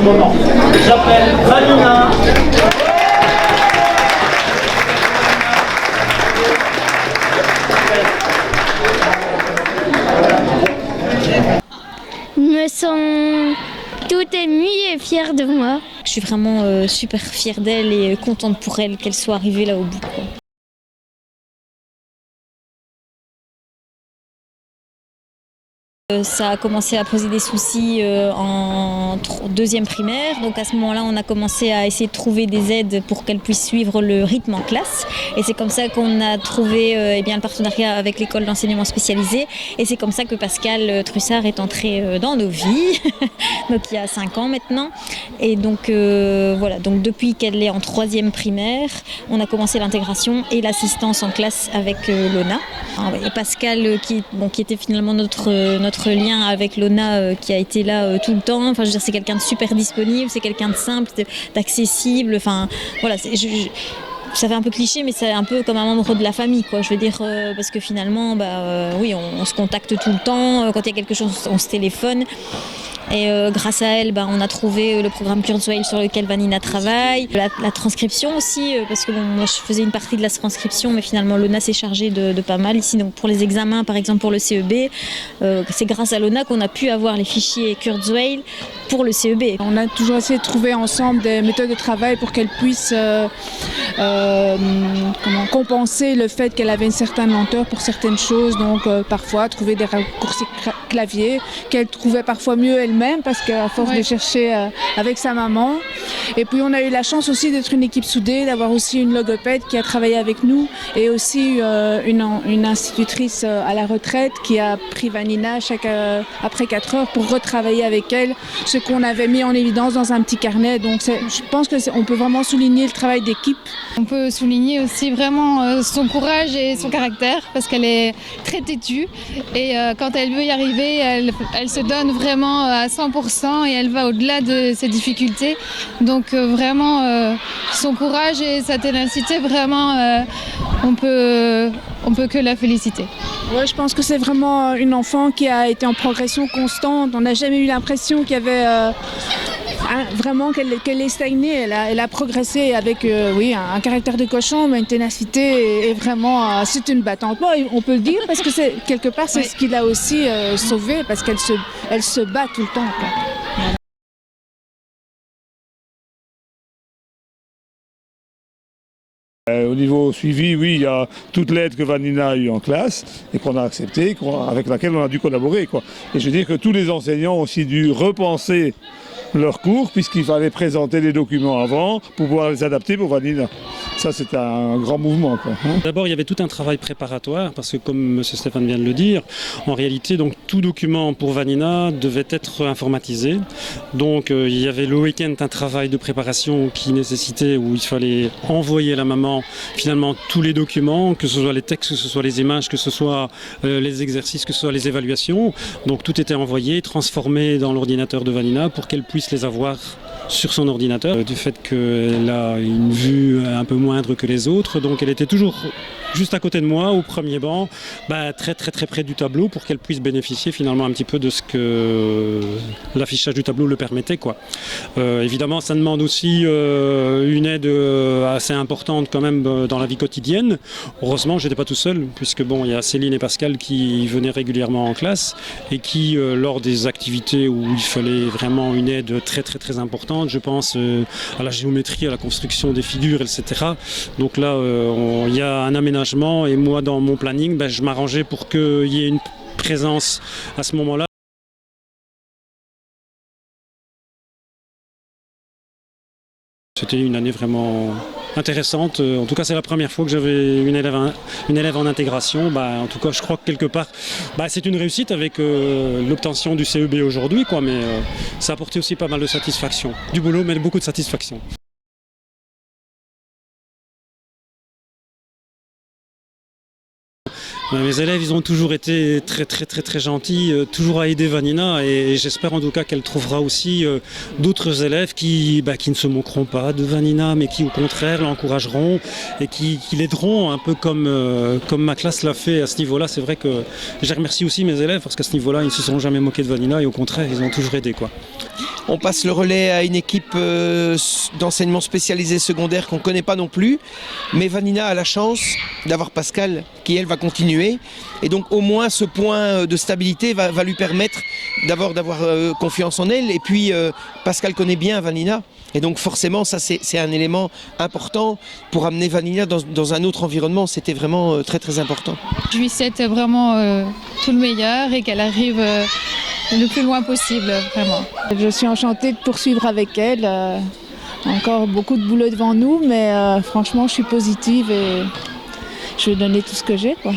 moment. J'appelle Vanina. Je me sens tout émue et fière de moi. Je suis vraiment super fière d'elle et contente pour elle qu'elle soit arrivée là au bout, quoi. Ça a commencé à poser des soucis en deuxième primaire. Donc à ce moment-là, on a commencé à essayer de trouver des aides pour qu'elle puisse suivre le rythme en classe. Et c'est comme ça qu'on a trouvé le partenariat avec l'école d'enseignement spécialisé. Et c'est comme ça que Pascal Trussard est entré dans nos vies, donc il y a 5 ans maintenant. Et donc voilà, donc depuis qu'elle est en troisième primaire, on a commencé l'intégration et l'assistance en classe avec Lona. Et Pascal qui était finalement notre lien avec Lona qui a été là tout le temps. Enfin, je veux dire, c'est quelqu'un de super disponible, c'est quelqu'un de simple, d'accessible. Enfin, voilà, ça fait un peu cliché, mais c'est un peu comme un membre de la famille, quoi. Je veux dire, parce que finalement, oui, on se contacte tout le temps. Quand il y a quelque chose, on se téléphone. Et grâce à elle, on a trouvé le programme Kurzweil sur lequel Vanina travaille. La transcription aussi, parce que moi je faisais une partie de la transcription, mais finalement Lona s'est chargée de pas mal ici. Donc pour les examens, par exemple pour le CEB, c'est grâce à Lona qu'on a pu avoir les fichiers Kurzweil pour le CEB. On a toujours essayé de trouver ensemble des méthodes de travail pour qu'elle puisse compenser le fait qu'elle avait une certaine lenteur pour certaines choses. Donc parfois trouver des raccourcis clavier qu'elle trouvait parfois mieux elle-même parce qu'à force de chercher avec sa maman. Et puis on a eu la chance aussi d'être une équipe soudée, d'avoir aussi une logopède qui a travaillé avec nous et aussi une institutrice à la retraite qui a pris Vanina après 4 heures pour retravailler avec elle ce qu'on avait mis en évidence dans un petit carnet. Donc je pense qu'on peut vraiment souligner le travail d'équipe. On peut souligner aussi vraiment son courage et son caractère parce qu'elle est très têtue et quand elle veut y arriver, elle se donne vraiment à 100% et elle va au-delà de ses difficultés. Donc vraiment son courage et sa ténacité, vraiment on peut que la féliciter. Ouais, je pense que c'est vraiment une enfant qui a été en progression constante. On n'a jamais eu l'impression qu'il y avait vraiment qu'elle est stagnée. Elle a progressé avec un caractère de cochon, mais une ténacité et vraiment c'est une battante. Bon, on peut le dire parce que quelque part c'est ce qui l'a aussi sauvée parce qu'elle se bat tout le temps, quoi. Au niveau suivi, oui, il y a toute l'aide que Vanina a eue en classe et qu'on a acceptée, avec laquelle on a dû collaborer, quoi. Et je veux dire que tous les enseignants ont aussi dû repenser leurs cours puisqu'il fallait présenter les documents avant pour pouvoir les adapter pour Vanina. Ça, c'est un grand mouvement, quoi. D'abord, il y avait tout un travail préparatoire parce que, comme M. Stéphane vient de le dire, en réalité, donc, tout document pour Vanina devait être informatisé. Donc, il y avait le week-end un travail de préparation qui nécessitait, où il fallait envoyer à la maman finalement tous les documents, que ce soit les textes, que ce soit les images, que ce soit les exercices, que ce soit les évaluations. Donc, tout était envoyé, transformé dans l'ordinateur de Vanina pour qu'elle puisse les avoir sur son ordinateur, du fait qu'elle a une vue un peu moindre que les autres, donc elle était toujours juste à côté de moi, au premier banc, très très très près du tableau pour qu'elle puisse bénéficier finalement un petit peu de ce que l'affichage du tableau le permettait, quoi. Évidemment, ça demande aussi une aide assez importante quand même dans la vie quotidienne. Heureusement, j'étais pas tout seul, puisque il y a Céline et Pascal qui venaient régulièrement en classe et qui, lors des activités où il fallait vraiment une aide très très très importante, je pense à la géométrie, à la construction des figures, etc. Donc là, il y a un aménagement et moi, dans mon planning, je m'arrangeais pour qu'il y ait une présence à ce moment-là. C'était une année vraiment intéressante. En tout cas, c'est la première fois que j'avais une élève en intégration. En tout cas, je crois que quelque part, c'est une réussite avec l'obtention du CEB aujourd'hui, quoi. Mais ça a apporté aussi pas mal de satisfaction. Du boulot, mais beaucoup de satisfaction. Mes élèves, ils ont toujours été très très très très gentils, toujours à aider Vanina et j'espère en tout cas qu'elle trouvera aussi d'autres élèves qui ne se moqueront pas de Vanina mais qui au contraire l'encourageront et qui l'aideront un peu comme ma classe l'a fait à ce niveau-là. C'est vrai que je remercie aussi mes élèves parce qu'à ce niveau-là, ils ne se sont jamais moqués de Vanina et au contraire, ils ont toujours aidé, quoi. On passe le relais à une équipe d'enseignement spécialisé secondaire qu'on ne connaît pas non plus. Mais Vanina a la chance d'avoir Pascal qui, elle, va continuer. Et donc au moins ce point de stabilité va lui permettre d'avoir confiance en elle. Et puis Pascal connaît bien Vanina. Et donc forcément, ça c'est un élément important pour amener Vanina dans un autre environnement. C'était vraiment très très important. Je lui souhaite vraiment tout le meilleur et qu'elle arrive le plus loin possible, vraiment. Je suis enchantée de poursuivre avec elle. Encore beaucoup de boulot devant nous, mais franchement, je suis positive et je vais donner tout ce que j'ai, quoi.